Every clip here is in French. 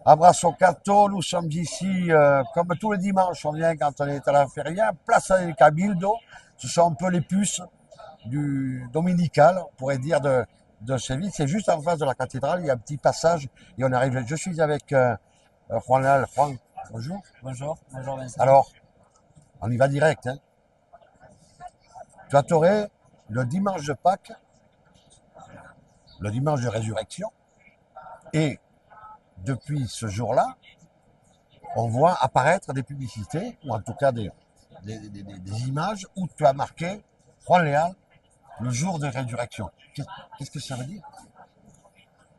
À Brassocato, nous sommes ici, comme tous les dimanches, on vient quand on est à la feria, place del Cabildo. Ce sont un peu les puces du dominical, on pourrait dire, de Séville. C'est juste en face de la cathédrale, il y a un petit passage et on arrive. Je suis avec Juan Lal. Juan, bonjour. Bonjour, bonjour Vincent. Alors, on y va direct. Hein. Tu as toré le dimanche de Pâques, le dimanche de résurrection, et depuis ce jour-là, on voit apparaître des publicités, ou en tout cas des images où tu as marqué Juan Leal, le jour de résurrection. Qu'est-ce que ça veut dire?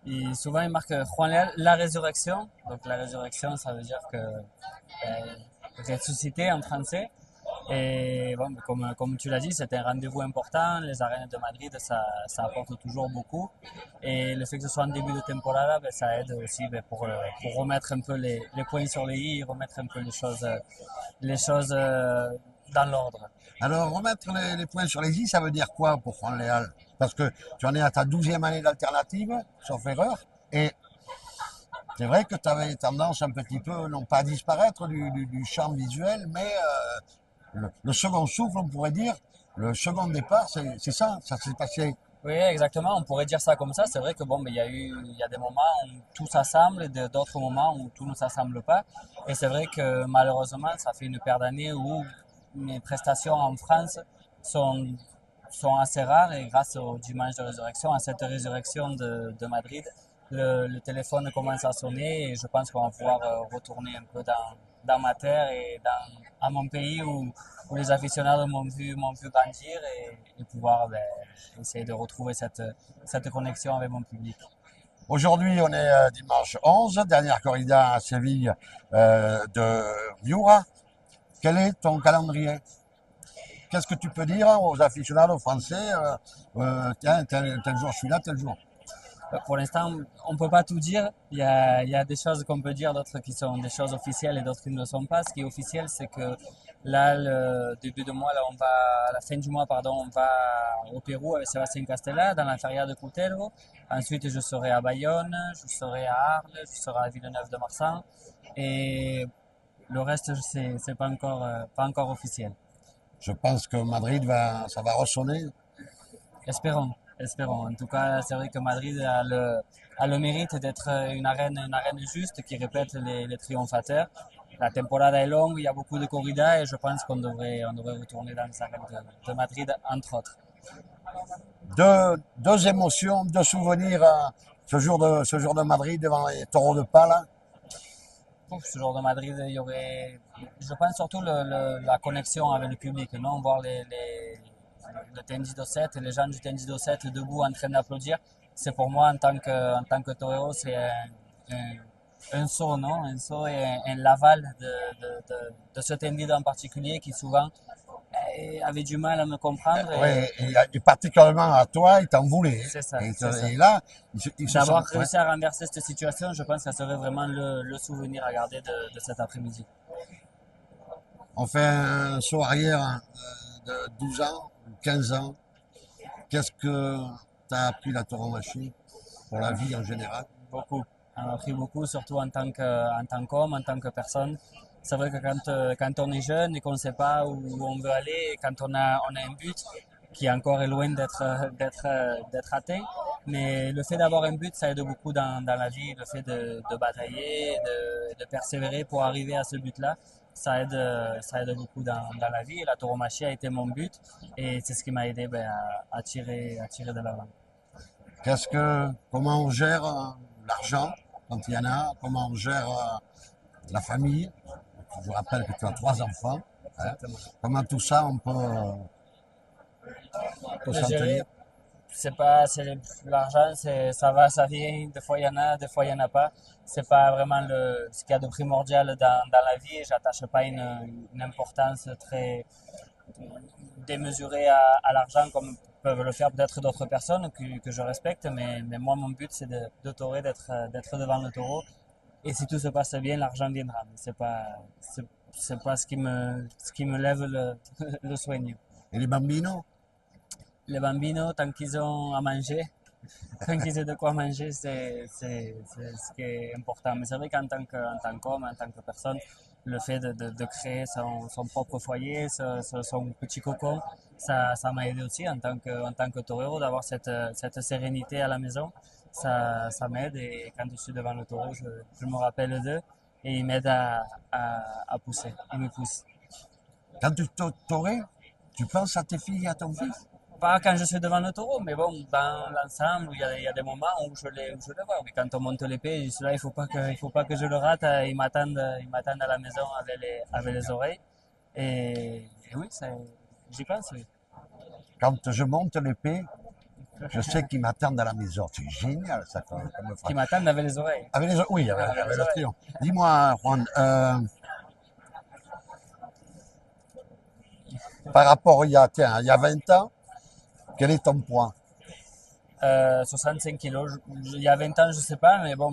Et souvent il marque Juan Leal, la résurrection. Donc la résurrection, ça veut dire que ressuscité en français. Et bon, comme tu l'as dit, c'est un rendez-vous important. Les arènes de Madrid, ça apporte toujours beaucoup. Et le fait que ce soit en début de temporada, ben, ça aide aussi ben, pour remettre un peu les points sur les i, remettre un peu les choses dans l'ordre. Alors, remettre les points sur les i, ça veut dire quoi pour Juan Leal? Parce que tu en es à ta 12e année d'alternative, sauf erreur, et c'est vrai que tu avais tendance un petit peu, non pas à disparaître du champ visuel, mais le second souffle, on pourrait dire, le second départ, c'est ça, ça s'est passé. Oui, exactement. On pourrait dire ça comme ça. C'est vrai que bon, mais il y a des moments où tout s'assemble et d'autres moments où tout ne s'assemble pas. Et c'est vrai que malheureusement, ça fait une paire d'années où mes prestations en France sont, sont assez rares et grâce au dimanche de résurrection, à cette résurrection de Madrid, le téléphone commence à sonner et je pense qu'on va pouvoir retourner un peu dans ma terre et à mon pays où les aficionados m'ont vu grandir et pouvoir ben, essayer de retrouver cette connexion avec mon public. Aujourd'hui, on est dimanche 11, dernière corrida à Séville de Viura. Quel est ton calendrier? Qu'est-ce que tu peux dire aux aficionados français tiens, tel jour je suis là, tel jour. Pour l'instant, on ne peut pas tout dire. Il y a des choses qu'on peut dire, d'autres qui sont des choses officielles et d'autres qui ne le sont pas. Ce qui est officiel, c'est que là, le début de mois, là, à la fin du mois, pardon, on va au Pérou avec Sébastien Castella dans la feria de Cutelvo. Ensuite, je serai à Bayonne, je serai à Arles, je serai à Villeneuve-de-Marsan. Et le reste, c'est pas encore officiel. Je pense que Madrid ça va ressonner. Espérons, espérons. En tout cas, c'est vrai que Madrid a le mérite d'être une arène juste qui répète les triomphateurs. La temporada est longue, il y a beaucoup de corridas et je pense qu'on devrait retourner dans les arènes de Madrid, entre autres. Deux émotions, deux souvenirs ce jour de Madrid devant les taureaux de Pala. Pour ce genre de Madrid, il y aurait, je pense surtout la connexion avec le public, non? Voir le Tendido 7 et les gens du Tendido 7 debout en train d'applaudir. C'est pour moi, en tant que torero, c'est un saut, non? Un saut et un l'aval de ce Tendido en particulier qui souvent avait du mal à me comprendre. Ouais, et particulièrement à toi, ils t'en voulaient. C'est ça, Hein. c'est ça. Et là, ils se sont. D'avoir Ouais. réussi à renverser cette situation, je pense que ça serait vraiment le souvenir à garder de cet après-midi. On fait un saut arrière de 12 ans, 15 ans. Qu'est-ce que t'as appris la tauromachie pour la vie en général? Beaucoup. On a appris beaucoup, surtout en tant qu'homme, en tant que personne. C'est vrai que quand on est jeune et qu'on ne sait pas où on veut aller, et quand on a un but qui encore est loin d'être atteint, mais le fait d'avoir un but, ça aide beaucoup dans la vie. Le fait de batailler, de persévérer pour arriver à ce but-là, ça aide beaucoup dans la vie. Et la tauromachie a été mon but et c'est ce qui m'a aidé ben, à tirer de l'avant. Comment on gère l'argent quand il y en a? Comment on gère la famille? Je rappelle que tu as 3 enfants. Hein. Exactement. Comment tout ça on peut Le s'en gérer, tenir? l'argent, ça va, ça vient. Des fois il y en a, des fois il y en a pas. C'est pas vraiment ce qu'il y a de primordial dans la vie. Et j'attache pas une importance très démesurée à l'argent comme peuvent le faire peut-être d'autres personnes que je respecte. Mais moi, mon but, c'est de torer, d'être devant le taureau. Et si tout se passe bien, l'argent viendra. Mais c'est pas ce qui me lève le soigne. Et les bambinos? Les bambinos, tant qu'ils ont à manger, Tant qu'ils aient de quoi manger, c'est ce qui est important. Mais c'est vrai en tant qu'homme, en tant que personne, le fait de créer son propre foyer, son petit cocon, ça m'a aidé aussi en tant que torero d'avoir cette sérénité à la maison. Ça m'aide et quand je suis devant le taureau, je me rappelle d'eux et ils m'aident à pousser. Ils me poussent. Quand tu t'aurais, tu penses à tes filles et à ton fils? Pas quand je suis devant le taureau, mais bon, dans l'ensemble, il y a des moments où je les vois. Mais quand on monte l'épée, je suis là, il faut pas que je le rate. Ils m'attendent à la maison avec les oreilles. Et oui, j'y pense, oui. Quand je monte l'épée, je sais qu'ils m'attendent à la maison. C'est génial ça comme Qui phrase. m'attendent avec les oreilles. Oui, Avec avec les le oreilles. triomphe. Dis-moi, Juan, par rapport tiens, il y a 20 ans, quel est ton poids? 65 kilos. Il y a 20 ans, je sais pas, mais bon,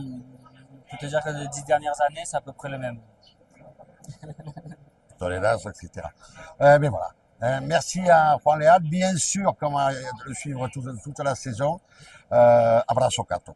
je peux te dire que les 10 dernières années, c'est à peu près le même. Tolérance, etc. Mais voilà. Merci à Juan Leal. Bien sûr qu'on va le suivre toute la saison. Abrazo Cato.